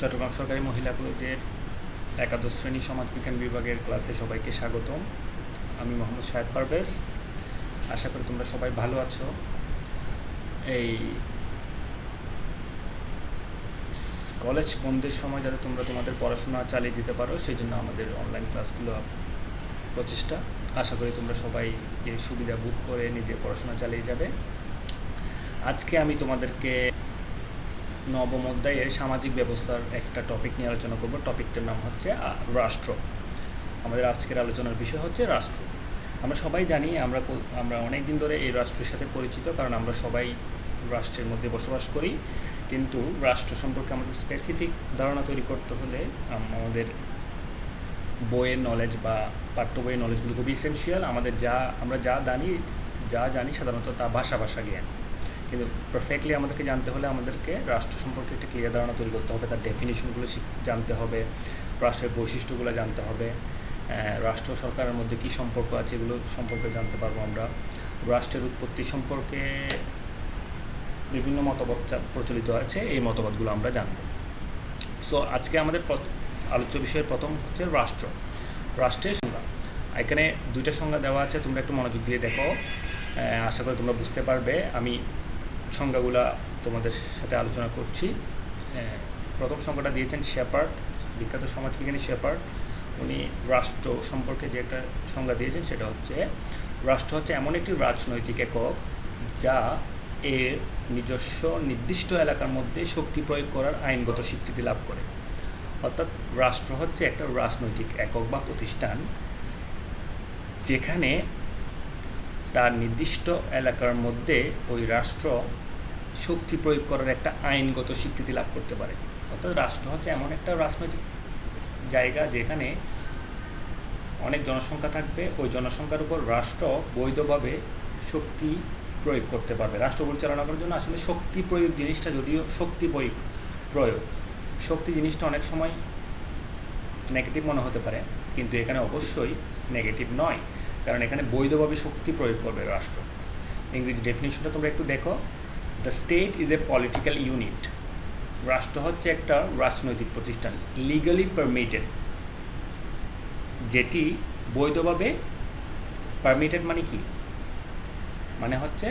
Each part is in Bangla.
চট্টগ্রাম সরকারি মহিলা কলেজের একাদশ শ্রেণী সমাজবিজ্ঞান বিভাগের ক্লাসে সবাইকে স্বাগতম। আমি মোহাম্মদ শাহেদ পারভেজ। আশা করি তোমরা সবাই ভালো আছো। এই কলেজ বন্ধের সময় যাতে তোমরা তোমাদের পড়াশোনা চালিয়ে যেতে পারো সেই জন্য আমাদের অনলাইন ক্লাসগুলো প্রচেষ্টা। আশা করি তোমরা সবাই এই সুবিধা বুক করে নিজে পড়াশোনা চালিয়ে যাবে। আজকে আমি তোমাদেরকে নবম অধ্যায়ের সামাজিক ব্যবস্থার একটা টপিক নিয়ে আলোচনা করব। টপিকটার নাম হচ্ছে রাষ্ট্র। আমাদের আজকের আলোচনার বিষয় হচ্ছে রাষ্ট্র। আমরা সবাই জানি, আমরা অনেক দিন ধরে এই রাষ্ট্রের সাথে পরিচিত, কারণ আমরা সবাই রাষ্ট্রের মধ্যে বসবাস করি। কিন্তু রাষ্ট্র সম্পর্কে আমাদের স্পেসিফিক ধারণা তৈরি করতে হলে আমাদের বইয়ের নলেজ বা পাঠ্য বইয়ের নলেজগুলো খুব ইসেনশিয়াল। আমরা যা জানি সাধারণত তা ভাষা জ্ঞান, কিন্তু পারফেক্টলি আমাদেরকে জানতে হলে আমাদেরকে রাষ্ট্র সম্পর্কে একটা ক্লিয়ার ধারণা তৈরি করতে হবে। তার ডেফিনিশনগুলো জানতে হবে, রাষ্ট্রের বৈশিষ্ট্যগুলো জানতে হবে, রাষ্ট্র সরকারের মধ্যে কী সম্পর্ক আছে এগুলো সম্পর্কে জানতে পারবো আমরা। রাষ্ট্রের উৎপত্তি সম্পর্কে বিভিন্ন মতবাদ প্রচলিত আছে, এই মতবাদগুলো আমরা জানব। সো আজকে আমাদের আলোচ্য বিষয়ের প্রথম হচ্ছে রাষ্ট্র। রাষ্ট্রের সংজ্ঞা, এখানে দুইটা সংজ্ঞা দেওয়া আছে, তোমরা একটু মনোযোগ দিয়ে দেখো। আশা করি তোমরা বুঝতে পারবে। আমি সংজ্ঞাগুলা তোমাদের সাথে আলোচনা করছি। প্রথম সংজ্ঞাটা দিয়েছেন শেপার্ড, বিখ্যাত সমাজবিজ্ঞানী শেপার্ড। উনি রাষ্ট্র সম্পর্কে যে একটা সংজ্ঞা দিয়েছেন সেটা হচ্ছে, রাষ্ট্র হচ্ছে এমন একটি রাজনৈতিক একক যা এর নিজস্ব নির্দিষ্ট এলাকার মধ্যে শক্তি প্রয়োগ করার আইনগত স্বীকৃতি লাভ করে। অর্থাৎ রাষ্ট্র হচ্ছে একটা রাজনৈতিক একক বা প্রতিষ্ঠান যেখানে তার নির্দিষ্ট এলাকার মধ্যে ওই রাষ্ট্র শক্তি প্রয়োগ করার একটা আইনগত স্বীকৃতি লাভ করতে পারে। অর্থাৎ রাষ্ট্র হচ্ছে এমন একটা রাজনৈতিক জায়গা যেখানে অনেক জনসংখ্যা থাকবে, ওই জনসংখ্যার উপর রাষ্ট্র বৈধভাবে শক্তি প্রয়োগ করতে পারবে। রাষ্ট্র পরিচালনা করার জন্য আসলে শক্তি প্রয়োগ জিনিসটা, যদিও শক্তি জিনিসটা অনেক সময় নেগেটিভ মনে হতে পারে, কিন্তু এখানে অবশ্যই নেগেটিভ নয়, কারণ এখানে বৈধভাবে শক্তি প্রয়োগ করবে রাষ্ট্র। ইংরেজি ডেফিনিশনটা তোমরা একটু দেখো। The state is a political unit. রাষ্ট্র হচ্ছে একটা রাজনৈতিক প্রতিষ্ঠান, লিগালি পারমিটেড, যেটি বৈধভাবে পারমিটেড মানে কি? মানে হচ্ছে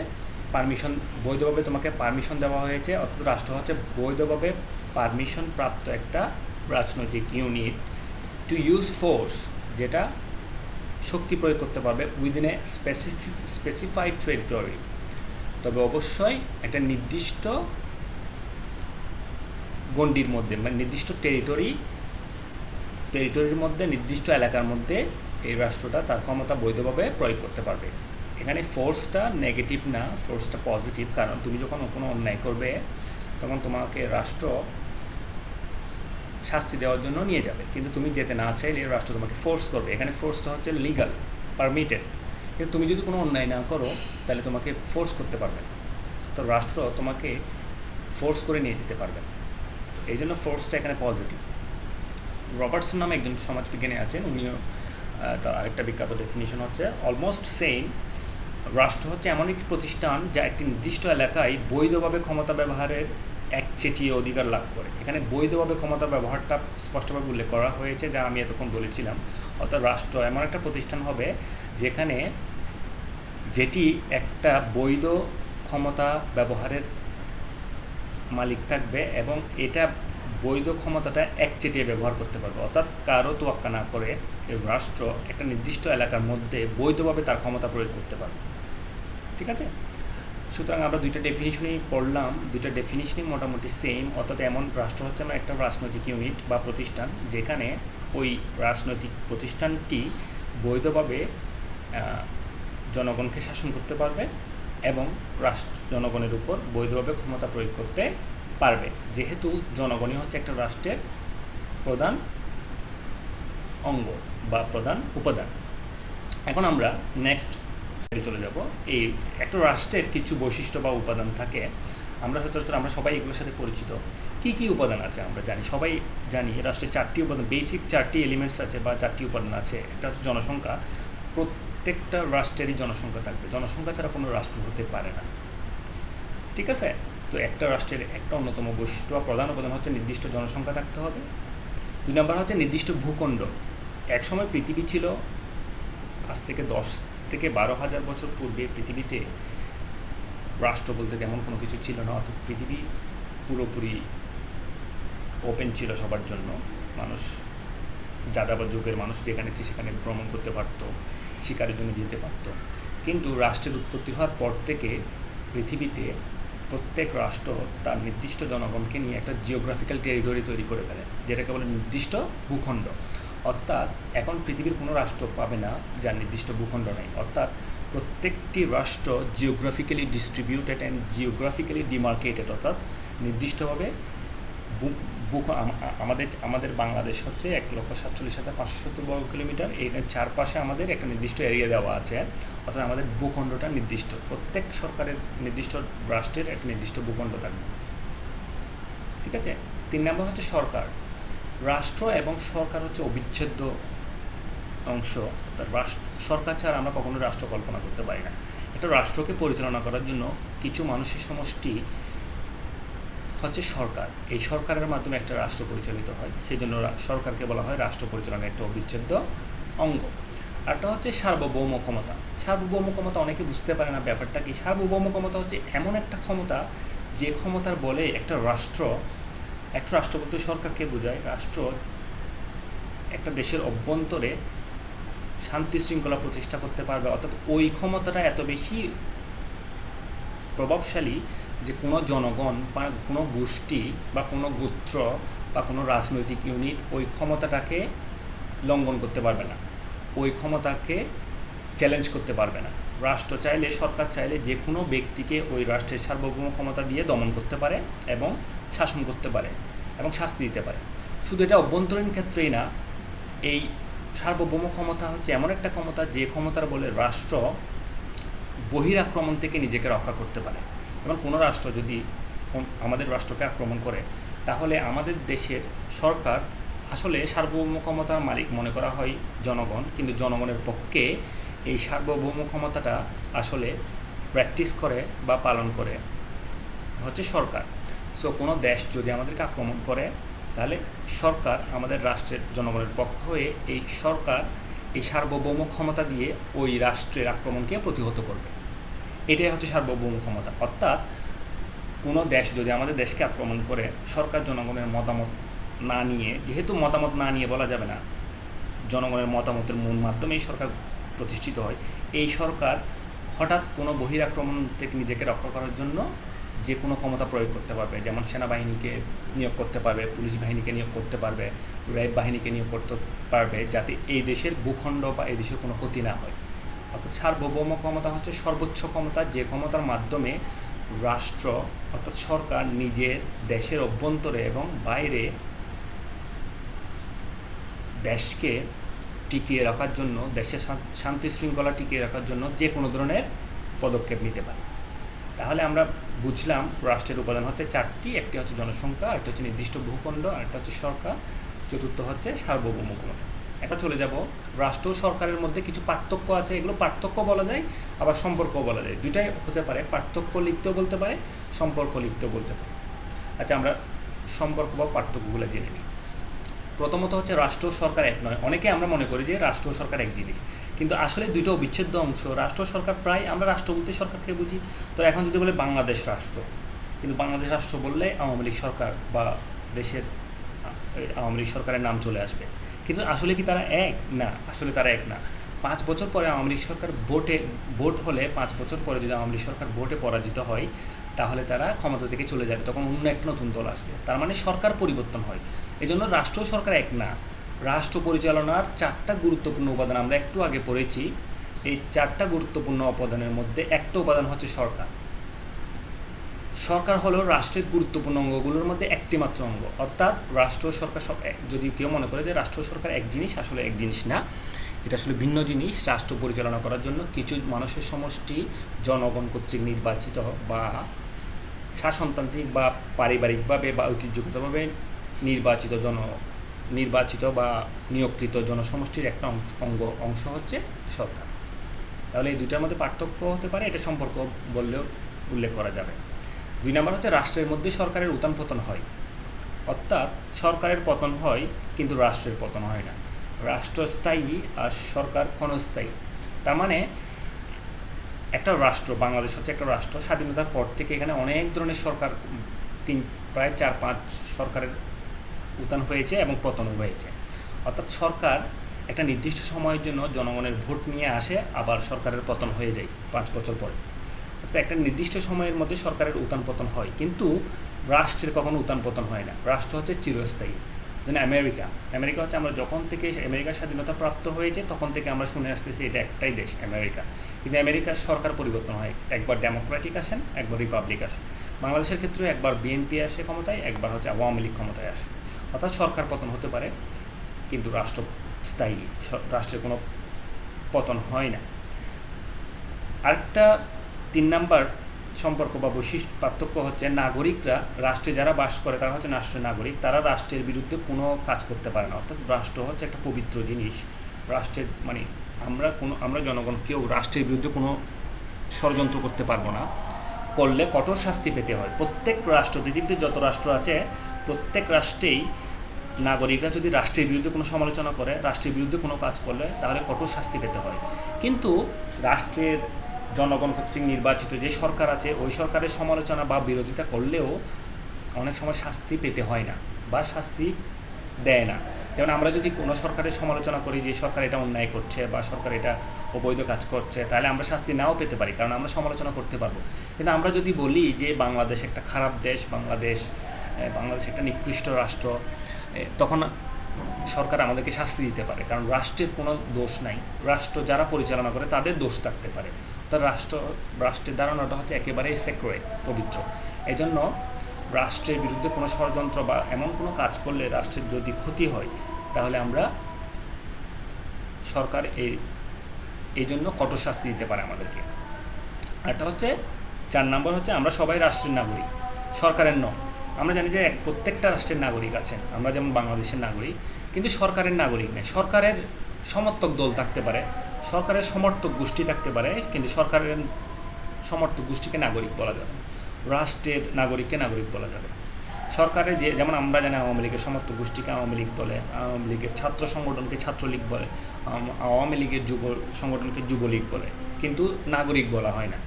পারমিশন, বৈধভাবে তোমাকে পারমিশন দেওয়া হয়েছে। অর্থাৎ রাষ্ট্র হচ্ছে বৈধভাবে পারমিশন প্রাপ্ত একটা রাজনৈতিক ইউনিট টু ইউজ ফোর্স, যেটা শক্তি প্রয়োগ করতে পারবে উইদিন এ স্পেসিফাইড টেরিটরি। তবে অবশ্যই একটা নির্দিষ্ট গণ্ডির মধ্যে, মানে নির্দিষ্ট টেরিটরির মধ্যে, নির্দিষ্ট এলাকার মধ্যে এই রাষ্ট্রটা তার ক্ষমতা বৈধভাবে প্রয়োগ করতে পারবে। এখানে ফোর্সটা নেগেটিভ না, ফোর্সটা পজিটিভ, কারণ তুমি যখন কোনো অন্যায় করবে তখন তোমাকে রাষ্ট্র শাস্তি দেওয়ার জন্য নিয়ে যাবে, কিন্তু তুমি যেতে না চাইলে রাষ্ট্র তোমাকে ফোর্স করবে। এখানে ফোর্সটা হচ্ছে লিগাল, পারমিটেড। কিন্তু তুমি যদি কোনো অন্যায় না করো তাহলে তোমাকে ফোর্স করতে পারবে না, তো রাষ্ট্র তোমাকে ফোর্স করে নিয়ে যেতে পারবে। তো এই জন্য ফোর্সটা এখানে পজিটিভ। রবার্টসন নামে একজন সমাজবিজ্ঞানী আছেন, উনিও তার আরেকটা বিখ্যাত ডেফিনিশন হচ্ছে অলমোস্ট সেম। রাষ্ট্র হচ্ছে এমন একটি প্রতিষ্ঠান যা একটি নির্দিষ্ট এলাকায় বৈধভাবে ক্ষমতা ব্যবহারের একচেটিয়া অধিকার লাভ করে। এখানে বৈধভাবে ক্ষমতা ব্যবহারটা স্পষ্টভাবে উল্লেখ করা হয়েছে, যা আমি এতক্ষণ বলেছিলাম। অর্থাৎ রাষ্ট্র এমন একটা প্রতিষ্ঠান হবে যেটি একটা বৈধ ক্ষমতা ব্যবহারের মালিক থাকবে, এবং এটা বৈধ ক্ষমতাটা একচেটিয়া ব্যবহার করতে পারবে। অর্থাৎ কারো তোয়াক্কা না করে এই রাষ্ট্র একটা নির্দিষ্ট এলাকার মধ্যে বৈধভাবে তার ক্ষমতা প্রয়োগ করতে পারবে। ঠিক আছে? সুতরাং আমরা দুইটা ডেফিনিশনই পড়লাম, দুইটা ডেফিনিশনই মোটামুটি সেম। অর্থাৎ এমন রাষ্ট্র হচ্ছে একটা রাজনৈতিক ইউনিট বা প্রতিষ্ঠান যেখানে ওই রাজনৈতিক প্রতিষ্ঠানটি বৈধভাবে জনগণকে শাসন করতে পারবে এবং জনগণের উপর বৈধভাবে ক্ষমতা প্রয়োগ করতে পারবে, যেহেতু জনগণই হচ্ছে একটা রাষ্ট্রের প্রধান অঙ্গ বা প্রধান উপাদান। এখন আমরা নেক্সট চলে যাব। এই একটা রাষ্ট্রের কিছু বৈশিষ্ট্য বা উপাদান থাকে, আমরা সচরাচর আমরা সবাই এগুলোর সাথে পরিচিত। কি উপাদান আছে আমরা সবাই জানি। রাষ্ট্রের চারটি উপাদান, বেসিক চারটি এলিমেন্টস আছে বা চারটি উপাদান আছে। একটা হচ্ছে জনসংখ্যা। প্রত্যেকটা রাষ্ট্রেরই জনসংখ্যা থাকবে, জনসংখ্যা ছাড়া কোনো রাষ্ট্র হতে পারে না। ঠিক আছে? তো একটা রাষ্ট্রের একটা অন্যতম বৈশিষ্ট্য বা প্রধান উপাদান হচ্ছে নির্দিষ্ট জনসংখ্যা থাকতে হবে। 2 নম্বর হচ্ছে নির্দিষ্ট ভূখণ্ড। একসময় পৃথিবী ছিল, আজ থেকে 10 থেকে 12,000 বছর পূর্বে পৃথিবীতে রাষ্ট্র বলতে তেমন কোনো কিছু ছিল না, অর্থাৎ পৃথিবী পুরোপুরি ওপেন ছিল সবার জন্য। মানুষ, যাযাবর যুগের মানুষ যেখানে সেখানে ভ্রমণ করতে পারত, শিকারের জন্য যেতে পারত। কিন্তু রাষ্ট্রের উৎপত্তি হওয়ার পর থেকে পৃথিবীতে প্রত্যেক রাষ্ট্র তার নির্দিষ্ট জনগণকে নিয়ে একটা জিওগ্রাফিক্যাল টেরিটরি তৈরি করে ফেলে, যেটাকে বলে নির্দিষ্ট ভূখণ্ড। অর্থাৎ এখন পৃথিবীর কোনো রাষ্ট্র পাবে না যার নির্দিষ্ট ভূখণ্ড নেই। অর্থাৎ প্রত্যেকটি রাষ্ট্র geographically distributed and geographically demarcated, অর্থাৎ নির্দিষ্টভাবে আমাদের বাংলাদেশ হচ্ছে 1,47,570 বর্গ কিলোমিটার। এর চারপাশে আমাদের একটা নির্দিষ্ট এরিয়া দেওয়া আছে, অর্থাৎ আমাদের ভূখণ্ডটা নির্দিষ্ট। প্রত্যেক সরকারের নির্দিষ্ট রাষ্ট্রের একটা নির্দিষ্ট ভূখণ্ড থাকবে, ঠিক আছে। 3 নম্বর হচ্ছে সরকার। রাষ্ট্র এবং সরকার হচ্ছে অবিচ্ছেদ্য অংশ। অর্থাৎ সরকার ছাড়া আমরা কখনো রাষ্ট্র কল্পনা করতে পারি না। একটা রাষ্ট্রকে পরিচালনা করার জন্য কিছু মানুষের সমষ্টি হচ্ছে সরকার। এই সরকারের মাধ্যমে একটা রাষ্ট্র পরিচালিত হয়, সেই জন্য সরকারকে বলা হয় রাষ্ট্র পরিচালনার একটা অবিচ্ছেদ্য অঙ্গ। আরটা হচ্ছে সার্বভৌম ক্ষমতা। সার্বভৌম ক্ষমতা অনেকে বুঝতে পারে না ব্যাপারটা কি। সার্বভৌম ক্ষমতা হচ্ছে এমন একটা ক্ষমতা যে ক্ষমতার বলে একটা রাষ্ট্র বলতে সরকারকে বোঝায়, রাষ্ট্র একটা দেশের অভ্যন্তরে শান্তি শৃঙ্খলা প্রতিষ্ঠা করতে পারবে। অর্থাৎ ওই ক্ষমতাটা এত বেশি প্রভাবশালী যে কোনো জনগণ বা কোনো গোষ্ঠী বা কোনো গোত্র বা কোনো রাজনৈতিক ইউনিট ওই ক্ষমতাটাকে লঙ্ঘন করতে পারবে না, ওই ক্ষমতাকে চ্যালেঞ্জ করতে পারবে না। রাষ্ট্র চাইলে, সরকার চাইলে যে কোনো ব্যক্তিকে ওই রাষ্ট্রের সার্বভৌম ক্ষমতা দিয়ে দমন করতে পারে এবং শাসন করতে পারে এবং শাস্তি দিতে পারে। শুধু এটা অভ্যন্তরীণ ক্ষেত্রেই না, এই সার্বভৌম ক্ষমতা হচ্ছে এমন একটা ক্ষমতা যে ক্ষমতার বলে রাষ্ট্র বহিরাক্রমণ থেকে নিজেকে রক্ষা করতে পারে। যেমন কোনো রাষ্ট্র যদি আমাদের রাষ্ট্রকে আক্রমণ করে, তাহলে আমাদের দেশের সরকার আসলে সার্বভৌম ক্ষমতার মালিক মনে করা হয় জনগণ, কিন্তু জনগণের পক্ষে এই সার্বভৌম ক্ষমতাটা আসলে প্র্যাকটিস করে বা পালন করে হচ্ছে সরকার। সো কোনো দেশ যদি আমাদেরকে আক্রমণ করে, তাহলে সরকার আমাদের রাষ্ট্রের জনগণের পক্ষ হয়ে এই সরকার এই সার্বভৌম ক্ষমতা দিয়ে ওই রাষ্ট্রের আক্রমণকে প্রতিহত করবে। এটাই হচ্ছে সার্বভৌম ক্ষমতা। অর্থাৎ কোনো দেশ যদি আমাদের দেশকে আক্রমণ করে, সরকার জনগণের মতামত না নিয়ে, যেহেতু মতামত না নিয়ে বলা যাবে না, জনগণের মতামতের মূল মাধ্যমেই সরকার প্রতিষ্ঠিত হয়, এই সরকার হঠাৎ কোনো বহিরাক্রমণ থেকে নিজেকে রক্ষা করার জন্য যে কোনো ক্ষমতা প্রয়োগ করতে পারবে। যেমন সেনাবাহিনীকে নিয়োগ করতে পারবে, পুলিশ বাহিনীকে নিয়োগ করতে পারবে, র্যাব বাহিনীকে নিয়োগ করতে পারবে, যাতে এই দেশের ভূখণ্ড বা এই দেশের কোনো ক্ষতি না হয়। অর্থাৎ সার্বভৌম ক্ষমতা হচ্ছে সর্বোচ্চ ক্ষমতা, যে ক্ষমতার মাধ্যমে রাষ্ট্র অর্থাৎ সরকার নিজের দেশের অভ্যন্তরে এবং বাইরে দেশকে টিকিয়ে রাখার জন্য, দেশের শান্তি শৃঙ্খলা টিকিয়ে রাখার জন্য যে কোনো ধরনের পদক্ষেপ নিতে পারে। তাহলে আমরা বুঝলাম রাষ্ট্রের উপাদান হচ্ছে 4টি। একটি হচ্ছে জনসংখ্যা, আরেকটা হচ্ছে নির্দিষ্ট ভূখণ্ড, আরেকটা হচ্ছে সরকার, চতুর্থ হচ্ছে সার্বভৌম ক্ষমতা। একটা চলে যাব রাষ্ট্র সরকারের মধ্যে কিছু পার্থক্য আছে। এগুলো পার্থক্য বলা যায়, আবার সম্পর্কও বলা যায়, দুইটাই হতে পারে। পার্থক্য লিখতেও বলতে পারে, সম্পর্ক লিখতেও বলতে পারে। আচ্ছা, আমরা সম্পর্ক বা পার্থক্যগুলো জেনে নিই। প্রথমত হচ্ছে রাষ্ট্র সরকার এক নয়। অনেকে আমরা মনে করি যে রাষ্ট্র সরকার এক জিনিস, কিন্তু আসলে দুটো অবিচ্ছেদ্য অংশ। রাষ্ট্র সরকার প্রায় আমরা রাষ্ট্র বলতে সরকারকে বুঝি। তো এখন যদি বলে বাংলাদেশ রাষ্ট্র, কিন্তু বাংলাদেশ রাষ্ট্র বললে আওয়ামী লীগ সরকার বা দেশের আওয়ামী লীগ সরকারের নাম চলে আসবে। কিন্তু আসলে কি তারা এক? না, আসলে তারা এক না। 5 বছর পরে আওয়ামী লীগ সরকার ভোট হলে 5 বছর পরে যদি আওয়ামী লীগ সরকার ভোটে পরাজিত হয়, তাহলে তারা ক্ষমতা থেকে চলে যাবে, তখন অন্য একটা নতুন দল আসবে। তার মানে সরকার পরিবর্তন হয়। এই জন্য রাষ্ট্র সরকার এক না। রাষ্ট্র পরিচালনার 4টা গুরুত্বপূর্ণ উপাদান আমরা একটু আগে পড়েছি। এই 4টা গুরুত্বপূর্ণ উপাদানের মধ্যে একটা উপাদান হচ্ছে সরকার। সরকার হলো রাষ্ট্রের গুরুত্বপূর্ণ অঙ্গগুলোর মধ্যে একটি মাত্র অঙ্গ। অর্থাৎ রাষ্ট্র সরকার যদি কেউ মনে করে যে রাষ্ট্র সরকার এক জিনিস, আসলে এক জিনিস না, এটা আসলে ভিন্ন জিনিস। রাষ্ট্র পরিচালনা করার জন্য কিছু মানুষের সমষ্টি জনগণ কর্তৃক নির্বাচিত বা শাসনতান্ত্রিক বা পারিবারিকভাবে বা ঐতিহ্যগতভাবে নির্বাচিত বা নিয়োগকৃত জনসমষ্টির একটা অংশ হচ্ছে সরকার। তাহলে এই দুইটার মধ্যে পার্থক্য হতে পারে, এটা সম্পর্ক বললেও উল্লেখ করা যাবে। 2 নম্বর হচ্ছে রাষ্ট্রের মধ্যে সরকারের উত্থান পতন হয়, অর্থাৎ সরকারের পতন হয় কিন্তু রাষ্ট্রের পতন হয় না। রাষ্ট্র স্থায়ী আর সরকার ক্ষণস্থায়ী। তার মানে একটা রাষ্ট্র, বাংলাদেশ হচ্ছে একটা রাষ্ট্র, স্বাধীনতার পর থেকে এখানে অনেক ধরনের সরকার, প্রায় 4-5 সরকারের উত্থান হয়েছে এবং পতনও হয়েছে। অর্থাৎ সরকার একটা নির্দিষ্ট সময়ের জন্য জনগণের ভোট নিয়ে আসে, আবার সরকারের পতন হয়ে যায় 5 বছর পরে। অর্থাৎ একটা নির্দিষ্ট সময়ের মধ্যে সরকারের উত্থান পতন হয়, কিন্তু রাষ্ট্রের কখনো উত্থান পতন হয় না। রাষ্ট্র হচ্ছে চিরস্থায়ী। যেন আমেরিকা হচ্ছে, আমরা যখন থেকে আমেরিকার স্বাধীনতা প্রাপ্ত হয়েছে তখন থেকে আমরা শুনে আসতেছি এটা একটাই দেশ আমেরিকা, কিন্তু আমেরিকার সরকার পরিবর্তন হয়, একবার ডেমোক্রেটিক আসেন, একবার রিপাবলিক আসেন। বাংলাদেশের ক্ষেত্রে একবার বিএনপি আসে ক্ষমতায়, একবার হচ্ছে আওয়ামী লীগ ক্ষমতায় আসে। অর্থাৎ সরকার পতন হতে পারে কিন্তু রাষ্ট্র স্থায়ী, রাষ্ট্রের কোনো পতন হয় না। আরেকটা 3 নাম্বার সম্পর্ক বা বৈশিষ্ট্য পার্থক্য হচ্ছে নাগরিকরা, রাষ্ট্রে যারা বাস করে তারা হচ্ছে রাষ্ট্রের নাগরিক, তারা রাষ্ট্রের বিরুদ্ধে কোনো কাজ করতে পারে না। অর্থাৎ রাষ্ট্র হচ্ছে একটা পবিত্র জিনিস। রাষ্ট্রের মানে আমরা জনগণ কেউ রাষ্ট্রের বিরুদ্ধে কোনো ষড়যন্ত্র করতে পারবো না, করলে কঠোর শাস্তি পেতে হয়। প্রত্যেক রাষ্ট্র, পৃথিবীতে যত রাষ্ট্র আছে প্রত্যেক রাষ্ট্রেই নাগরিকরা যদি রাষ্ট্রের বিরুদ্ধে কোনো সমালোচনা করে, রাষ্ট্রের বিরুদ্ধে কোনো কাজ করলে তাহলে কঠোর শাস্তি পেতে হয়। কিন্তু রাষ্ট্রের জনগণ কর্তৃক নির্বাচিত যে সরকার আছে ওই সরকারের সমালোচনা বা বিরোধিতা করলেও অনেক সময় শাস্তি পেতে হয় না বা শাস্তি দেয় না। যেমন আমরা যদি কোনো সরকারের সমালোচনা করি যে সরকার এটা অন্যায় করছে বা সরকার এটা অবৈধ কাজ করছে, তাহলে আমরা শাস্তি নাও পেতে পারি, কারণ আমরা সমালোচনা করতে পারবো। কিন্তু আমরা যদি বলি যে বাংলাদেশ একটা খারাপ দেশ, বাংলাদেশ একটা নিকৃষ্ট রাষ্ট্র, তখন সরকার আমাদেরকে শাস্তি দিতে পারে, কারণ রাষ্ট্রের কোনো দোষ নাই। রাষ্ট্র যারা পরিচালনা করে তাদের দোষ থাকতে পারে। তার রাষ্ট্রের ধারণাটা হচ্ছে একেবারেই সেক্রেট, পবিত্র। এই জন্য রাষ্ট্রের বিরুদ্ধে কোনো ষড়যন্ত্র বা এমন কোনো কাজ করলে রাষ্ট্রের যদি ক্ষতি হয়, তাহলে আমরা সরকার এই জন্য কঠোর শাস্তি দিতে পারে আমাদেরকে। একটা হচ্ছে 4 নম্বর হচ্ছে আমরা সবাই রাষ্ট্রের নাগরিক, সরকারের নয়। আমরা জানি যে প্রত্যেকটা রাষ্ট্রের নাগরিক আছেন, আমরা যেমন বাংলাদেশের নাগরিক, কিন্তু সরকারের নাগরিক নেই। সরকারের সমর্থক দল থাকতে পারে, সরকারের সমর্থক গোষ্ঠী থাকতে পারে, কিন্তু সরকারের সমর্থক গোষ্ঠীকে নাগরিক বলা যাবে, রাষ্ট্রের নাগরিককে নাগরিক বলা যাবে। সরকারের যেমন আমরা জানি আওয়ামী লীগের সমর্থক গোষ্ঠীকে আওয়ামী লীগ বলে, আওয়ামী লীগের ছাত্র সংগঠনকে ছাত্রলীগ বলে, আওয়ামী লীগের যুব সংগঠনকে যুবলীগ বলে, কিন্তু নাগরিক বলা হয় না।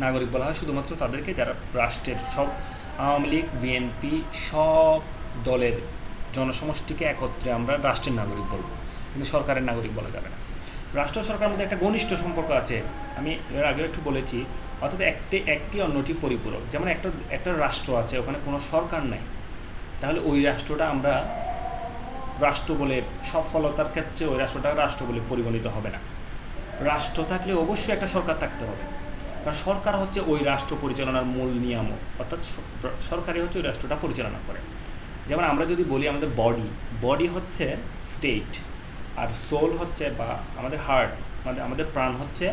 নাগরিক বলা হয় শুধুমাত্র তাদেরকে যারা রাষ্ট্রের সব, আওয়ামী লীগ, বিএনপি, সব দলের জনসমষ্টিকে একত্রে আমরা রাষ্ট্রের নাগরিক বলবো, কিন্তু সরকারের নাগরিক বলা যাবে না। রাষ্ট্র সরকারের মধ্যে একটা ঘনিষ্ঠ সম্পর্ক আছে, আমি এর আগেও একটু বলেছি। অর্থাৎ একটি অন্যটি পরিপূরক। যেমন একটা রাষ্ট্র আছে, ওখানে কোনো সরকার নাই, তাহলে ওই রাষ্ট্রটা আমরা রাষ্ট্র বলে, সফলতার ক্ষেত্রে ওই রাষ্ট্রটা রাষ্ট্র বলে পরিগণিত হবে না। রাষ্ট্র থাকলে অবশ্যই একটা সরকার থাকতে হবে, কারণ সরকার হচ্ছে ওই রাষ্ট্র পরিচালনার মূল নিয়ামক। অর্থাৎ সরকারই হচ্ছে ওই রাষ্ট্রটা পরিচালনা করে। যেমন আমরা যদি বলি আমাদের বডি হচ্ছে স্টেট, আর সোল হচ্ছে বা আমাদের হার্ট, আমাদের প্রাণ হচ্ছে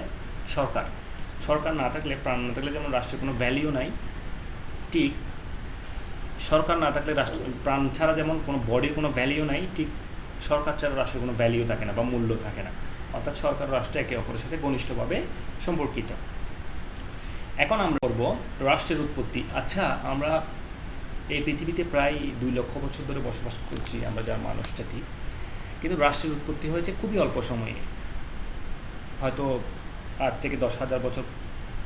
সরকার। সরকার না থাকলে, প্রাণ না থাকলে যেমন রাষ্ট্রের কোনো ভ্যালিউ নাই, ঠিক সরকার না থাকলে প্রাণ ছাড়া যেমন কোনো বডির কোনো ভ্যালিউ নাই, ঠিক সরকার ছাড়া রাষ্ট্রের কোনো ভ্যালিউ থাকে না বা মূল্য থাকে না। অর্থাৎ সরকার রাষ্ট্র একে অপরের সাথে ঘনিষ্ঠভাবে সম্পর্কিত। এখন আমরা করব রাষ্ট্রের উৎপত্তি। আচ্ছা, আমরা এই পৃথিবীতে প্রায় 2 লক্ষ বছর ধরে বসবাস করছি আমরা, যার মানুষ জাতি, কিন্তু রাষ্ট্রের উৎপত্তি হয়েছে খুবই অল্প সময়ে, হয়তো 8 থেকে 10,000 বছর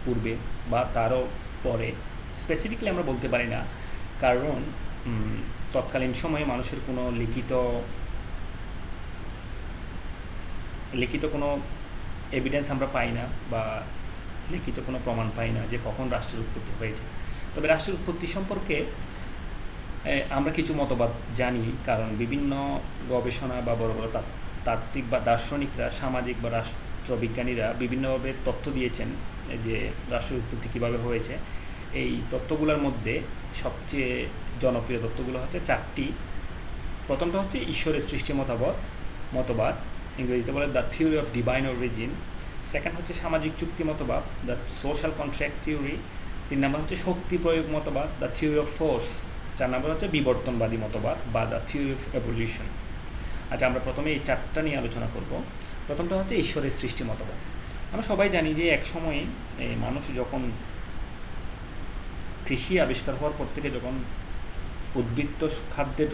পূর্বে বা তারও পরে। স্পেসিফিকলি আমরা বলতে পারি না, কারণ তৎকালীন সময়ে মানুষের কোনো লিখিত কোনো এভিডেন্স আমরা পাই না, বা লিখিত কোনো প্রমাণ পাই না যে কখন রাষ্ট্রের উৎপত্তি হয়েছে। তবে রাষ্ট্রের উৎপত্তি সম্পর্কে আমরা কিছু মতবাদ জানি, কারণ বিভিন্ন গবেষণা বা বড় বড় তাত্ত্বিক বা দার্শনিকরা, সামাজিক বা রাষ্ট্রবিজ্ঞানীরা বিভিন্নভাবে তথ্য দিয়েছেন যে রাষ্ট্রের উৎপত্তি কীভাবে হয়েছে। এই তত্ত্বগুলোর মধ্যে সবচেয়ে জনপ্রিয় তত্ত্বগুলো হচ্ছে 4টি। প্রথমটা হচ্ছে ঈশ্বরের সৃষ্টি মতবাদ, ইংরেজিতে বলে the theory of divine origin. Second হচ্ছে সামাজিক চুক্তি মতবাদ, দ্য সোশ্যাল কন্ট্রাক্ট থিওরি। 3 নম্বর হচ্ছে শক্তি প্রয়োগ মতবাদ, দ্য থিওরি অফ ফোর্স। 4 নম্বর হচ্ছে বিবর্তনবাদী মতবাদ বা দ্য থিওরি অফ এভলিউশন। আচ্ছা, আমরা প্রথমে এই 4টা নিয়ে আলোচনা করব। প্রথমটা হচ্ছে ঈশ্বরের সৃষ্টি মতবাদ। আমরা সবাই জানি যে এক সময়ে মানুষ যখন কৃষি আবিষ্কার হওয়ার পর থেকে যখন উদ্বৃত্ত খাদ্যের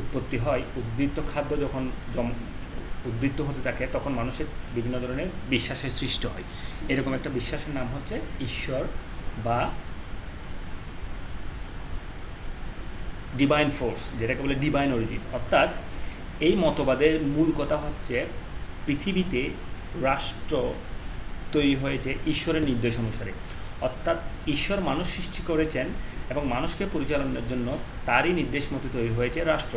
উৎপত্তি হয়, উদ্বৃত্ত খাদ্য যখন উদ্বৃত্ত হতে থাকে, তখন মানুষের বিভিন্ন ধরনের বিশ্বাসের সৃষ্টি হয়। এরকম একটা বিশ্বাসের নাম হচ্ছে ঈশ্বর বা ডিভাইন ফোর্স, যেটাকে বলে ডিভাইন অরিজিন। অর্থাৎ এই মতবাদের মূল কথা হচ্ছে পৃথিবীতে রাষ্ট্র তৈরি হয়েছে ঈশ্বরের নির্দেশ অনুসারে। অর্থাৎ ঈশ্বর মানুষ সৃষ্টি করেছেন এবং মানুষকে পরিচালনার জন্য তারই নির্দেশ মতো তৈরি হয়েছে রাষ্ট্র।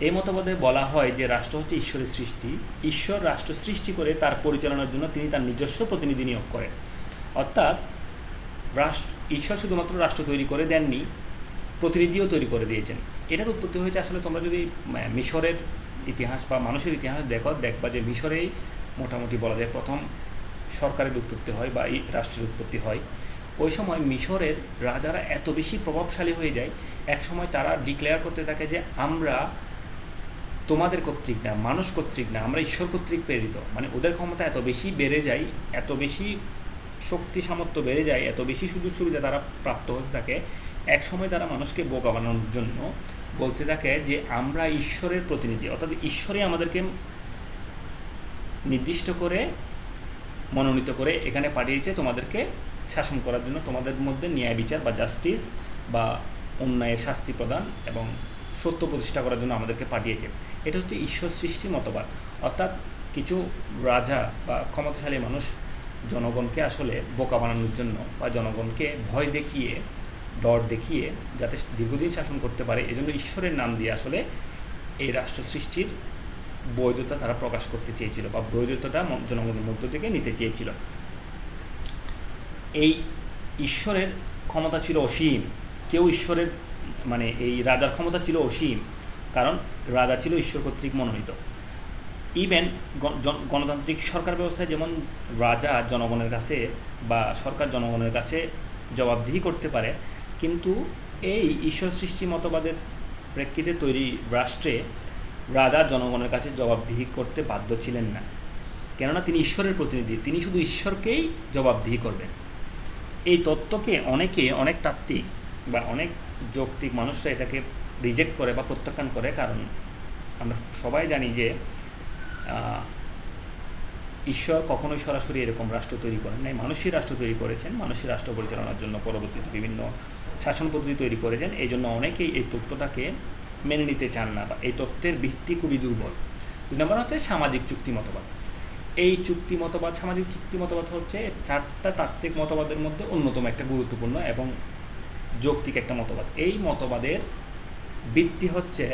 এই মতবাদে বলা হয় যে রাষ্ট্র হচ্ছে ঈশ্বরের সৃষ্টি। ঈশ্বর রাষ্ট্র সৃষ্টি করে তার পরিচালনার জন্য তিনি তার নিজস্ব প্রতিনিধি নিয়োগ করেন। অর্থাৎ ঈশ্বর শুধুমাত্র রাষ্ট্র তৈরি করে দেননি, প্রতিনিধিও তৈরি করে দিয়েছেন। এটার উৎপত্তি হয়েছে আসলে তোমরা যদি মিশরের ইতিহাস বা মানুষের ইতিহাস দেখবা যে মিশরেই মোটামুটি বলা যায় প্রথম সরকারের উৎপত্তি হয় বা এই রাষ্ট্রের উৎপত্তি হয়। ওই সময় মিশরের রাজারা এত বেশি প্রভাবশালী হয়ে যায়, এক সময় তারা ডিক্লেয়ার করতে থাকে যে আমরা তোমাদের কর্তৃক না, মানুষ কর্তৃক না, আমরা ঈশ্বর কর্তৃক প্রেরিত। মানে ওদের ক্ষমতা এত বেশি বেড়ে যায়, এত বেশি শক্তি সামর্থ্য বেড়ে যায়, এত বেশি সুযোগ সুবিধা তারা প্রাপ্ত হতে থাকে, এক সময় তারা মানুষকে বোকা বানানোর জন্য বলতে থাকে যে আমরা ঈশ্বরের প্রতিনিধি, অর্থাৎ ঈশ্বরই আমাদেরকে নির্দিষ্ট করে মনোনীত করে এখানে পাঠিয়েছে তোমাদেরকে শাসন করার জন্য, তোমাদের মধ্যে ন্যায় বিচার বা জাস্টিস বা অন্যায়ের শাস্তি প্রদান এবং সত্য প্রতিষ্ঠা করার জন্য আমাদেরকে পাঠিয়েছে। এটা হচ্ছে ঈশ্বর সৃষ্টি মতবাদ। অর্থাৎ কিছু রাজা বা ক্ষমতাশালী মানুষ জনগণকে আসলে বোকা বানানোর জন্য বা জনগণকে ভয় দেখিয়ে, ডর দেখিয়ে যাতে দীর্ঘদিন শাসন করতে পারে, এজন্য ঈশ্বরের নাম দিয়ে আসলে এই রাষ্ট্র সৃষ্টির বৈধতা তারা প্রকাশ করতে চেয়েছিল বা বৈধতাটা জনগণের মধ্য থেকে নিতে চেয়েছিল। এই ঈশ্বরের ক্ষমতা ছিল অসীম। কেউ ঈশ্বরের মানে এই রাজার ক্ষমতা ছিল অসীম, কারণ রাজা ছিল ঈশ্বর কর্তৃক মনোনীত। ইভেন গণতান্ত্রিক সরকার ব্যবস্থায় যেমন রাজা জনগণের কাছে বা সরকার জনগণের কাছে জবাবদিহি করতে পারে, কিন্তু এই ঈশ্বর সৃষ্টি মতবাদের প্রেক্ষিতে তৈরি রাষ্ট্রে রাজা জনগণের কাছে জবাবদিহি করতে বাধ্য ছিলেন না, কেননা তিনি ঈশ্বরের প্রতিনিধি, তিনি শুধু ঈশ্বরকেই জবাবদিহি করবেন। এই তত্ত্বকে অনেক তাত্ত্বিক বা অনেক যৌক্তিক মানুষরা এটাকে রিজেক্ট করে বা প্রত্যাখ্যান করে, কারণ আমরা সবাই জানি যে ঈশ্বর কখনোই সরাসরি এরকম রাষ্ট্র তৈরি করেন নাই, মানুষই রাষ্ট্র তৈরি করেছেন, মানুষই রাষ্ট্র পরিচালনার জন্য পরবর্তীতে বিভিন্ন শাসন পদ্ধতি তৈরি করেছেন। এই জন্য অনেকেই এই তত্ত্বটাকে মেনে নিতে চান না বা এই তত্ত্বের ভিত্তি খুবই দুর্বল। 2 নম্বর হচ্ছে সামাজিক চুক্তি মতবাদ। এই চুক্তি মতবাদ, সামাজিক চুক্তি মতবাদ হচ্ছে 4টা তাত্ত্বিক মতবাদের মধ্যে অন্যতম একটা গুরুত্বপূর্ণ এবং যৌক্তিক একটা মতবাদ। এই মতবাদের ভিত্তি হচ্ছে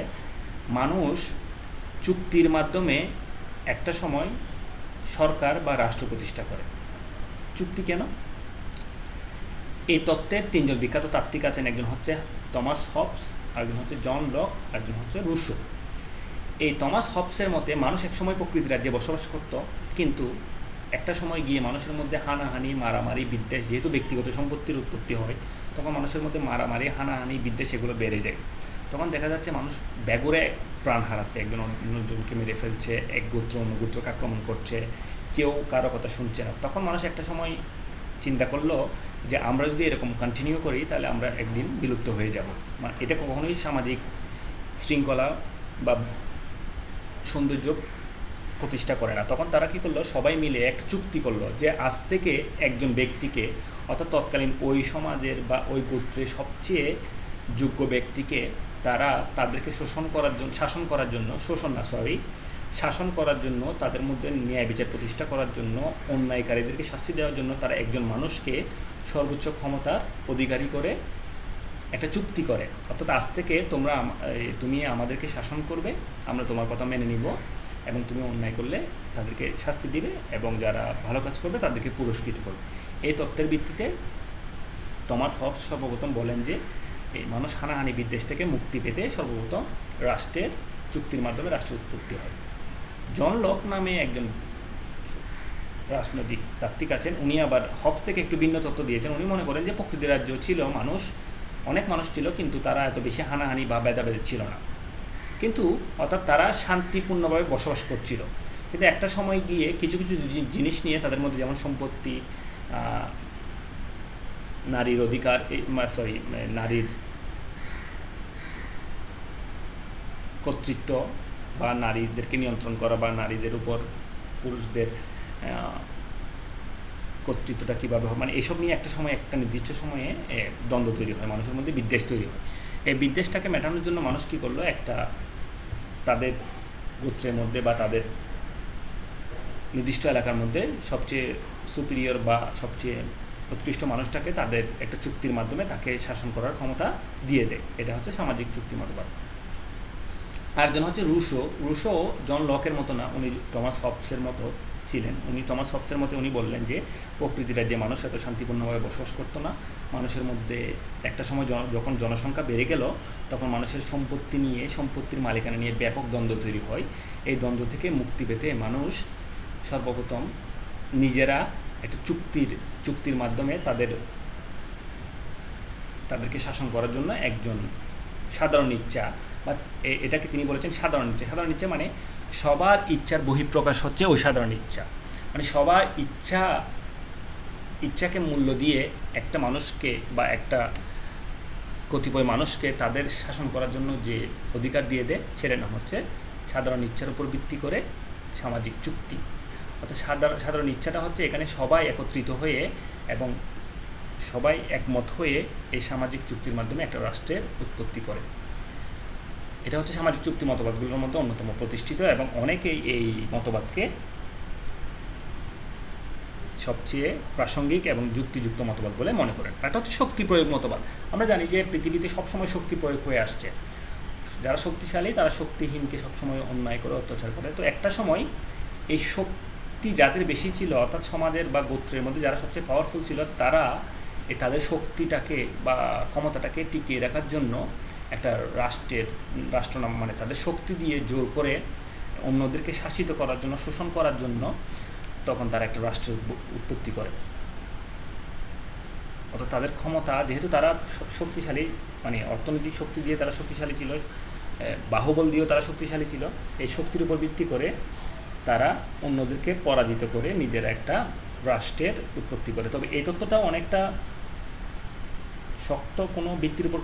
মানুষ চুক্তির মাধ্যমে একটা সময় সরকার বা রাষ্ট্র প্রতিষ্ঠা করে। চুক্তি কেন? এই তত্ত্বের 3 জন বিখ্যাত তাত্ত্বিক আছেন, একজন হচ্ছে টমাস হবস, আরেকজন হচ্ছে জন লক, আরেকজন হচ্ছে রুশো। এই টমাস হবসের মতে মানুষ একসময় প্রকৃতির রাজ্যে বসবাস করত, কিন্তু একটা সময় গিয়ে মানুষের মধ্যে হানাহানি, মারামারি, বিদ্বেষ, যেহেতু ব্যক্তিগত সম্পত্তির উৎপত্তি হয়, তখন মানুষের মধ্যে মারামারি, হানাহানি, বিদ্বেষ এগুলো বেড়ে যায়। তখন দেখা যাচ্ছে মানুষ বেঘোরে প্রাণ হারাচ্ছে, একজন অন্যজনকে মেরে ফেলছে, এক গোত্র অন্য গোত্রকে আক্রমণ করছে, কেউ কারো কথা শুনছে না। তখন মানুষ একটা সময় চিন্তা করলো যে আমরা যদি এরকম কন্টিনিউ করি তাহলে আমরা একদিন বিলুপ্ত হয়ে যাব। মানে এটা কখনোই সামাজিক শৃঙ্খলা বা সৌন্দর্য প্রতিষ্ঠা করে না। তখন তারা কী করলো, সবাই মিলে এক চুক্তি করলো যে আজ থেকে একজন ব্যক্তিকে, অর্থাৎ তৎকালীন ওই সমাজের বা ওই গোত্রের সবচেয়ে যোগ্য ব্যক্তিকে তারা তাদেরকে শাসন করার জন্য, তাদের মধ্যে ন্যায় বিচার প্রতিষ্ঠা করার জন্য, অন্যায়কারীদেরকে শাস্তি দেওয়ার জন্য তারা একজন মানুষকে সর্বোচ্চ ক্ষমতার অধিকারী করে একটা চুক্তি করে। অর্থাৎ আজ থেকে তুমি আমাদেরকে শাসন করবে, আমরা তোমার কথা মেনে নিব, এবং তুমি অন্যায় করলে তাদেরকে শাস্তি দিবে, এবং যারা ভালো কাজ করবে তাদেরকে পুরস্কৃত করবে। এই তত্ত্বের ভিত্তিতে টমাস হবস সর্বপ্রথম বলেন যে এই মানুষ হানাহানি বিদ্বেষ থেকে মুক্তি পেতে সর্বপ্রথম রাষ্ট্রের চুক্তির মাধ্যমে রাষ্ট্রের উৎপত্তি হয়। জন লক নামে একজন রাজনৈতিক তাত্ত্বিক আছেন, উনি আবার হবস থেকে একটু ভিন্ন তত্ত্ব দিয়েছেন। উনি মনে করেন যে প্রকৃতির রাজ্য ছিল, অনেক মানুষ ছিল, কিন্তু তারা এত বেশি হানাহানি বা ভেদাভেদ ছিল না, কিন্তু অর্থাৎ তারা শান্তিপূর্ণভাবে বসবাস করছিল। কিন্তু একটা সময় গিয়ে কিছু জিনিস নিয়ে তাদের মধ্যে, যেমন সম্পত্তি, নারীর অধিকার, নারীর কর্তৃত্ব বা নারীদেরকে নিয়ন্ত্রণ করা বা নারীদের উপর পুরুষদের কর্তৃত্বটা কীভাবে হয়, মানে এসব নিয়ে একটা সময়, একটা নির্দিষ্ট সময়ে দ্বন্দ্ব তৈরি হয়, মানুষের মধ্যে বিদ্বেষ তৈরি হয়। এই বিদ্বেষটাকে মেটানোর জন্য মানুষ কী করলো, একটা তাদের গোত্রের মধ্যে বা তাদের নির্দিষ্ট এলাকার মধ্যে সবচেয়ে সুপিরিয়র বা সবচেয়ে উৎকৃষ্ট মানুষটাকে তাদের একটা চুক্তির মাধ্যমে তাকে শাসন করার ক্ষমতা দিয়ে দেয়। এটা হচ্ছে সামাজিক চুক্তি মতবাদ। আরেকজন হচ্ছে রুশো জন লকের মতো না, উনি টমাস হবসের মতো ছিলেন। টমাস হবসের মতে উনি বললেন যে প্রকৃতিরা যে মানুষ এত শান্তিপূর্ণভাবে বসবাস করতো না, মানুষের মধ্যে একটা সময় যখন জনসংখ্যা বেড়ে গেল তখন মানুষের সম্পত্তির মালিকানা নিয়ে ব্যাপক দ্বন্দ্ব তৈরি হয়। এই দ্বন্দ্ব থেকে মুক্তি পেতে মানুষ সর্বপ্রথম নিজেরা একটা চুক্তির মাধ্যমে তাদেরকে শাসন করার জন্য একজন সাধারণ ইচ্ছা, বা এটাকে তিনি বলেছেন সাধারণ ইচ্ছা মানে সবার ইচ্ছার বহিঃপ্রকাশ হচ্ছে ওই সাধারণ ইচ্ছা, মানে সবার ইচ্ছাকে মূল্য দিয়ে একটা মানুষকে বা একটা কতিপয় মানুষকে তাদের শাসন করার জন্য যে অধিকার দিয়ে দেয় সেটার নাম হচ্ছে সাধারণ ইচ্ছার উপর ভিত্তি করে সামাজিক চুক্তি। অর্থাৎ সাধারণ ইচ্ছাটা হচ্ছে এখানে সবাই একত্রিত হয়ে এবং সবাই একমত হয়ে এই সামাজিক চুক্তির মাধ্যমে একটা রাষ্ট্রের উৎপত্তি করে। এটা হচ্ছে সামাজিক চুক্তি মতবাদগুলোর মধ্যে অন্যতম প্রতিষ্ঠিত, এবং অনেকেই এই মতবাদকে সবচেয়ে প্রাসঙ্গিক এবং যুক্তিযুক্ত মতবাদ বলে মনে করেন। এটা হচ্ছে শক্তি প্রয়োগ মতবাদ। আমরা জানি যে পৃথিবীতে সবসময় শক্তি প্রয়োগ হয়ে আসছে, যারা শক্তিশালী তারা শক্তিহীনকে সবসময় অন্যায় করে, অত্যাচার করে। তো একটা সময় এই শক্তি যাদের বেশি ছিল, অর্থাৎ সমাজের বা গোত্রের মধ্যে যারা সবচেয়ে পাওয়ারফুল ছিল, তারা তাদের শক্তিটাকে বা ক্ষমতাটাকে টিকিয়ে রাখার জন্য একটা রাষ্ট্রনাম মানে তাদের শক্তি দিয়ে জোর করে অন্যদেরকে শাসিত করার জন্য, শোষণ করার জন্য তখন তারা একটা রাষ্ট্রের উৎপত্তি করে। অর্থাৎ তাদের ক্ষমতা, যেহেতু তারা শক্তিশালী, মানে অর্থনৈতিক শক্তি দিয়ে তারা শক্তিশালী ছিল, বাহুবল দিয়েও তারা শক্তিশালী ছিল, এই শক্তির উপর ভিত্তি করে তারা অন্যদেরকে পরাজিত করে নিজেরা একটা রাষ্ট্রের উৎপত্তি করে। তবে এই তত্ত্বটাও অনেকটা শক্ত কোনো ব্যক্তির উপর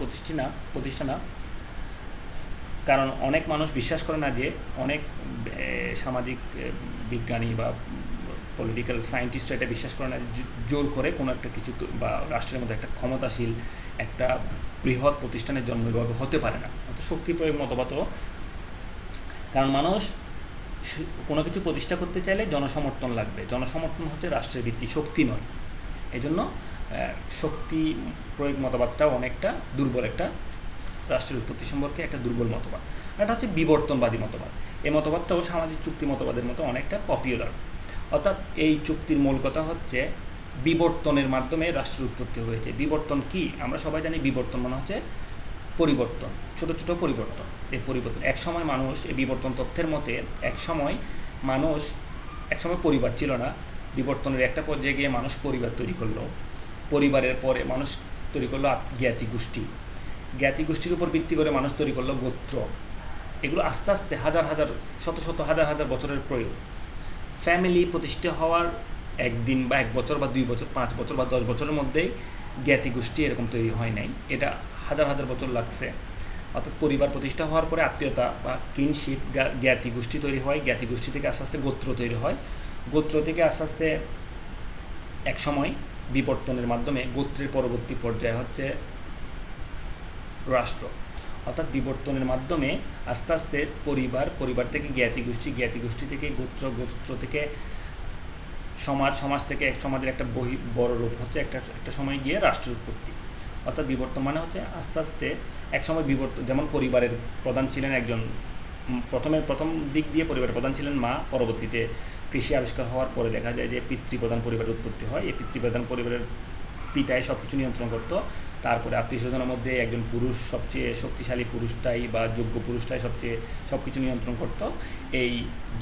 প্রতিষ্ঠা না, কারণ অনেক মানুষ বিশ্বাস করে না যে, অনেক সামাজিক বিজ্ঞানী বা পলিটিক্যাল সায়েন্টিস্ট এটা বিশ্বাস করে না জোর করে কোনো একটা কিছু বা রাষ্ট্রের মধ্যে একটা ক্ষমতাশীল একটা বৃহৎ প্রতিষ্ঠানের জন্ম এভাবে হতে পারে না। অর্থাৎ শক্তি প্রয়োগ মতবাদও, কারণ মানুষ কোনো কিছু প্রতিষ্ঠা করতে চাইলে জনসমর্থন লাগবে, জনসমর্থন হচ্ছে রাষ্ট্রের ভিত্তি, শক্তি নয়। এই জন্য শক্তি প্রয়োগ মতবাদটাও অনেকটা দুর্বল, একটা রাষ্ট্রের উৎপত্তি সম্পর্কে একটা দুর্বল মতবাদ। এটা হচ্ছে বিবর্তনবাদী মতবাদ। এই মতবাদটাও সামাজিক চুক্তি মতবাদের মতো অনেকটা পপুলার। অর্থাৎ এই চুক্তির মূল কথা হচ্ছে বিবর্তনের মাধ্যমে রাষ্ট্রের উৎপত্তি হয়েছে। বিবর্তন কি? আমরা সবাই জানি বিবর্তন মানে হচ্ছে পরিবর্তন, ছোট ছোট পরিবর্তন। এই পরিবর্তন এক সময় মানুষ, এই বিবর্তন তথ্যের মতে এক সময় পরিবার ছিল না, বিবর্তনের একটা পর্যায়ে গিয়ে মানুষ পরিবার তৈরি করলো, পরিবারের পরে মানুষ তৈরি করলো জ্ঞাতি গোষ্ঠীর উপর ভিত্তি করে মানুষ তৈরি করলো গোত্র। এগুলো আস্তে আস্তে শত হাজার বছরের প্রয়োগ। ফ্যামিলি প্রতিষ্ঠা হওয়ার একদিন বা 1 বছর বা 2 বছর, 5 বছর বা 10 বছরের মধ্যেই জ্ঞাতি গোষ্ঠী এরকম তৈরি হয় নাই, এটা হাজার বছর লাগছে। অর্থাৎ পরিবার প্রতিষ্ঠা হওয়ার পরে আত্মীয়তা বা কিনশিপ, জ্ঞাতি গোষ্ঠী তৈরি হয়, জ্ঞাতি গোষ্ঠী থেকে আস্তে আস্তে গোত্র তৈরি হয়, গোত্র থেকে আস্তে আস্তে এক সময় বিবর্তনের মাধ্যমে গোত্রের পরবর্তী পর্যায়ে হচ্ছে রাষ্ট্র। অর্থাৎ বিবর্তনের মাধ্যমে আস্তে আস্তে পরিবার থেকে জ্ঞাতি গোষ্ঠী থেকে গোত্র থেকে সমাজ থেকে সমাজের একটা বড় রূপ হচ্ছে একটা সময় গিয়ে রাষ্ট্রের উৎপত্তি। অর্থাৎ বিবর্তন মানে হচ্ছে আস্তে আস্তে এক সময় যেমন পরিবারের প্রধান ছিলেন একজন, প্রথম দিক দিয়ে পরিবারের প্রধান ছিলেন মা, পরবর্তীতে কৃষি আবিষ্কার হওয়ার পরে দেখা যায় যে পিতৃপ্রধান পরিবারের উৎপত্তি হয়। এই পিতৃপ্রধান পরিবারের পিতাই সব কিছু নিয়ন্ত্রণ করতো। তারপরে আত্মীয় স্বজনের মধ্যে একজন পুরুষ, সবচেয়ে শক্তিশালী পুরুষটাই বা যোগ্য পুরুষটাই সব কিছু নিয়ন্ত্রণ করত। এই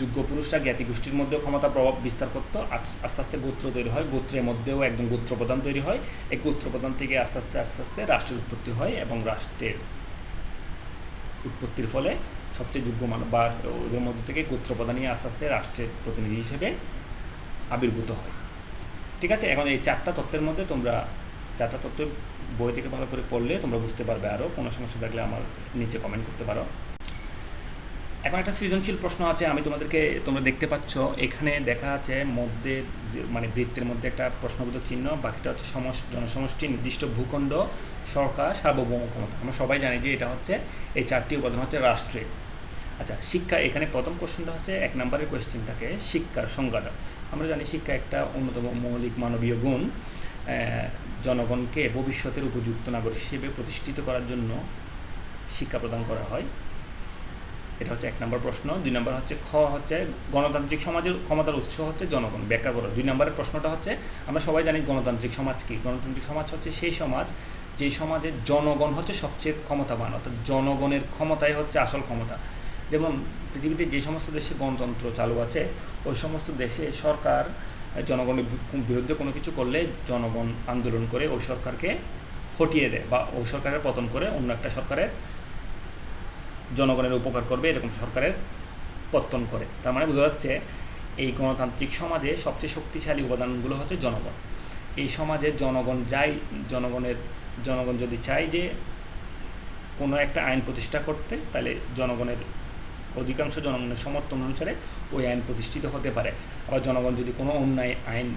যোগ্য পুরুষরা জ্ঞাতি গোষ্ঠীর মধ্যেও ক্ষমতা প্রভাব বিস্তার করতো। আস্তে আস্তে গোত্র তৈরি হয়, গোত্রের মধ্যেও একজন গোত্রপ্রধান তৈরি হয়। এই গোত্রপ্রধান থেকে আস্তে আস্তে রাষ্ট্রের উৎপত্তি হয়, এবং রাষ্ট্রের উৎপত্তির ফলে সবচেয়ে যোগ্য মানুষ বা ওদের মধ্যে থেকে গোত্রপ্রধানই আস্তে আস্তে রাষ্ট্রের প্রতিনিধি হিসেবে আবির্ভূত হয়। ঠিক আছে, এখন এই 4টা তত্ত্বের মধ্যে তোমরা চারটা তত্ত্ব বই থেকে ভালো করে পড়লে তোমরা বুঝতে পারবে। আরও কোনো সমস্যা থাকলে আমার নিচে কমেন্ট করতে পারো। এখন একটা সৃজনশীল প্রশ্ন আছে, তোমরা দেখতে পাচ্ছ এখানে দেখা আছে মধ্যে মানে বৃত্তের মধ্যে একটা প্রশ্নবোধক চিহ্ন, বাকিটা হচ্ছে জনসমষ্টি, নির্দিষ্ট ভূখণ্ড, সরকার, সার্বভৌম ক্ষমতা। আমরা সবাই জানি যে এটা হচ্ছে এই চারটি উপাদান হচ্ছে রাষ্ট্রে। আচ্ছা, শিক্ষা, এখানে প্রথম কোশ্চেনটা হচ্ছে 1 নম্বরের কোয়েশ্চেন থাকে শিক্ষার সংজ্ঞাটা। আমরা জানি শিক্ষা একটা অন্যতম মৌলিক মানবীয় গুণ, জনগণকে ভবিষ্যতের উপযুক্ত নাগরিক হিসেবে প্রতিষ্ঠিত করার জন্য শিক্ষা প্রদান করা হয়। এটা হচ্ছে 1 নম্বর প্রশ্ন। 2 নম্বর হচ্ছে হচ্ছে গণতান্ত্রিক সমাজের ক্ষমতার উৎস হচ্ছে জনগণ, ব্যাখ্যা করো। 2 নম্বরের প্রশ্নটা হচ্ছে আমরা সবাই জানি গণতান্ত্রিক সমাজ কি। গণতান্ত্রিক সমাজ হচ্ছে সেই সমাজ যে সমাজে জনগণ হচ্ছে সবচেয়ে ক্ষমতাবান, অর্থাৎ জনগণের ক্ষমতাই হচ্ছে আসল ক্ষমতা। যেমন পৃথিবীতে যে সমস্ত দেশে গণতন্ত্র চালু আছে ওই সমস্ত দেশে সরকার জনগণের বিরুদ্ধে কোনো কিছু করলে জনগণ আন্দোলন করে ওই সরকারকে হটিয়ে দেয় বা ওই সরকারের পতন করে অন্য একটা সরকারের জনগণের উপকার করবে এরকম সরকারের পতন করে। তার মানে বোঝা যাচ্ছে এই গণতান্ত্রিক সমাজে সবচেয়ে শক্তিশালী উপাদানগুলো হচ্ছে জনগণ। এই সমাজে জনগণ যদি চায় যে কোনো একটা আইন প্রতিষ্ঠা করতে, তাহলে অধিকাংশ জনগণের সমর্থন অনুসারে ওই আইন প্রতিষ্ঠিত হতে পারে। আবার জনগণ যদি কোনো অন্যায় আইন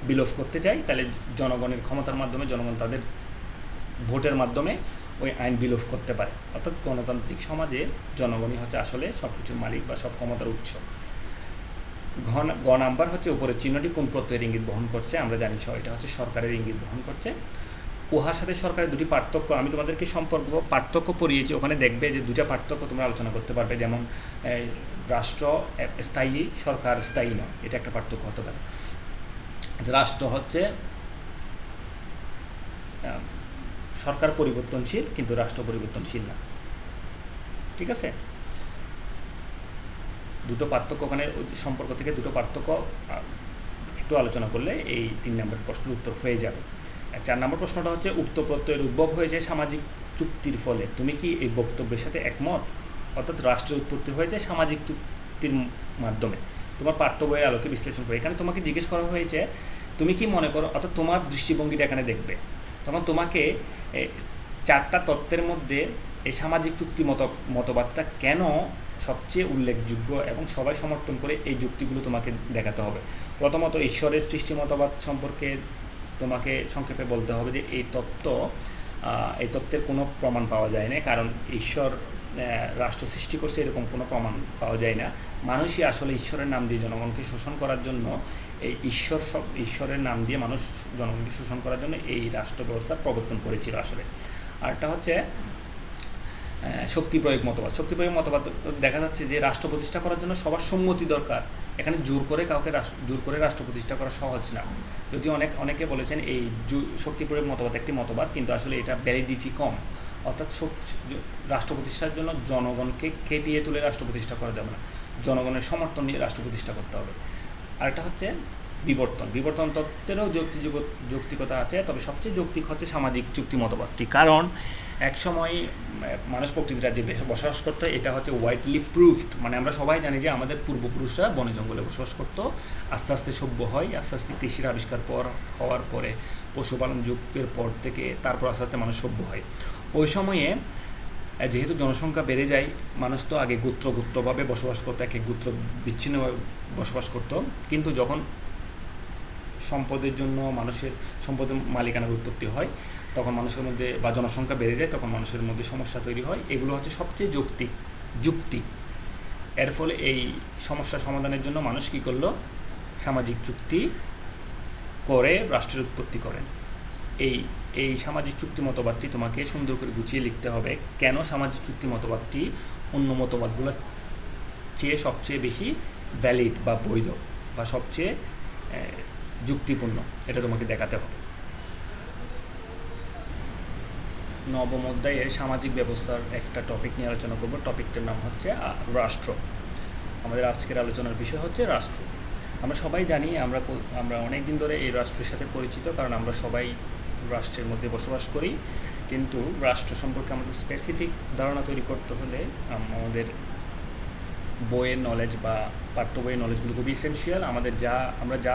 বিলোপ করতে চায় তাহলে জনগণের ক্ষমতার মাধ্যমে, জনগণ তাদের ভোটের মাধ্যমে ওই আইন বিলোপ করতে পারে। অর্থাৎ গণতান্ত্রিক সমাজে জনগণই হচ্ছে আসলে সব কিছুর মালিক বা সব ক্ষমতার উৎস। গ নাম্বার হচ্ছে উপরের চিহ্নটি কোন প্রত্যয়ের ইঙ্গিত বহন করছে। আমরা জানি এটা হচ্ছে সরকারের ইঙ্গিত বহন করছে। উহার সাথে সরকারের দুটি পার্থক্য, আমি তোমাদেরকে পার্থক্য পড়িয়েছি, ওখানে দেখবে যে দুটা পার্থক্য তোমরা আলোচনা করতে পারবে। যেমন রাষ্ট্র স্থায়ী, সরকার স্থায়ী নয়, এটা একটা পার্থক্য হতে পারে। রাষ্ট্র হচ্ছে সরকার পরিবর্তনশীল কিন্তু রাষ্ট্র পরিবর্তনশীল না, ঠিক আছে। দুটো পার্থক্য, ওখানে সম্পর্ক থেকে দুটো পার্থক্য একটু আলোচনা করলে এই 3 নম্বর প্রশ্নের উত্তর হয়ে যাবে। 4 নম্বর প্রশ্নটা হচ্ছে উক্ত প্রত্যয়ের উদ্ভব হয়েছে সামাজিক চুক্তির ফলে, তুমি কি এই বক্তব্যের সাথে একমত? অর্থাৎ রাষ্ট্রের উৎপত্তি হয়েছে সামাজিক চুক্তির মাধ্যমে। তোমার পাঠ্য বইয়ের আলোকে বিশ্লেষণ করে এখানে তোমাকে জিজ্ঞেস করা হয়েছে তুমি কি মনে করো, অর্থাৎ তোমার দৃষ্টিভঙ্গিটা এখানে দেখবে। তখন তোমাকে 4টা তত্ত্বের মধ্যে এই সামাজিক চুক্তি মতবাদটা কেন সবচেয়ে উল্লেখযোগ্য এবং সবাই সমর্থন করে এই যুক্তিগুলো তোমাকে দেখাতে হবে। প্রথমত ঈশ্বরের সৃষ্টি মতবাদ সম্পর্কে তোমাকে সংক্ষেপে বলতে হবে যে এই তত্ত্বের কোনো প্রমাণ পাওয়া যায় না, কারণ ঈশ্বর রাষ্ট্র সৃষ্টি করছে এরকম কোনো প্রমাণ পাওয়া যায় না। মানুষই আসলে ঈশ্বরের নাম দিয়ে জনগণকে শোষণ করার জন্য, এই ঈশ্বরের নাম দিয়ে মানুষ জনগণকে শোষণ করার জন্য এই রাষ্ট্র ব্যবস্থার প্রবর্তন করেছিল আসলে। আরটা হচ্ছে শক্তি প্রয়োগ মতবাদ। শক্তি প্রয়োগ মতবাদ দেখা যাচ্ছে যে রাষ্ট্র প্রতিষ্ঠা করার জন্য সবার সম্মতি দরকার। এখানে জোর করে রাষ্ট্র প্রতিষ্ঠা করা সহজ না। যদি অনেকে বলেছেন এই শক্তি প্রয়োগ মতবাদ একটি মতবাদ, কিন্তু আসলে এটা ভ্যালিডিটি কম। অর্থাৎ রাষ্ট্র প্রতিষ্ঠার জন্য জনগণকে খেপিয়ে তুলে রাষ্ট্র প্রতিষ্ঠা করা যাবে না, জনগণের সমর্থন নিয়ে রাষ্ট্র প্রতিষ্ঠা করতে হবে। আরেকটা হচ্ছে বিবর্তন তত্ত্বেরও যৌক্তিকতা আছে, তবে সবচেয়ে যৌক্তিক হচ্ছে সামাজিক চুক্তি মতবাদটি। কারণ একসময় মানুষ প্রকৃতির রাজ্যে বসবাস করতো, এটা হচ্ছে ওয়াইডলি প্রুভড। মানে আমরা সবাই জানি যে আমাদের পূর্বপুরুষরা বনে জঙ্গলে বসবাস করতো, আস্তে আস্তে সভ্য হয়, আস্তে আস্তে কৃষির আবিষ্কার হওয়ার পরে পশুপালন যুগের পর থেকে তারপর আস্তে আস্তে মানুষ সভ্য হয়। ওই সময়ে যেহেতু জনসংখ্যা বেড়ে যায়, মানুষ তো আগে গোত্রভাবে বসবাস করতো, এক গোত্র বিচ্ছিন্নভাবে বসবাস করতো। কিন্তু যখন সম্পদের জন্য সম্পদের মালিকানার উৎপত্তি হয়, তখন মানুষের মধ্যে বা জনসংখ্যা বেড়ে যায়, তখন মানুষের মধ্যে সমস্যা তৈরি হয়। এগুলো হচ্ছে সবচেয়ে যুক্তি। এর ফলে এই সমস্যা সমাধানের জন্য মানুষ কী করলো, সামাজিক চুক্তি করে রাষ্ট্রের উৎপত্তি করেন। এই সামাজিক চুক্তি মতবাদটি তোমাকে সুন্দর করে গুছিয়ে লিখতে হবে, কেন সামাজিক চুক্তি মতবাদটি অন্য মতবাদগুলোর চেয়ে সবচেয়ে বেশি ভ্যালিড বা বৈধ বা সবচেয়ে যুক্তিপূর্ণ, এটা তোমাকে দেখাতে হবে। নবম অধ্যায়ের সামাজিক ব্যবস্থার একটা টপিক নিয়ে আলোচনা করব। টপিকটার নাম হচ্ছে রাষ্ট্র। আমাদের আজকের আলোচনার বিষয় হচ্ছে রাষ্ট্র। আমরা সবাই জানি, আমরা অনেক দিন ধরে এই রাষ্ট্রের সাথে পরিচিত, কারণ আমরা সবাই রাষ্ট্রের মধ্যে বসবাস করি। কিন্তু রাষ্ট্র সম্পর্কে আমাদের স্পেসিফিক ধারণা তৈরি করতে হলে আমাদের বইয়ের নলেজ বা পাঠ্য বইয়ের নলেজগুলো খুবই এসেনশিয়াল। আমরা যা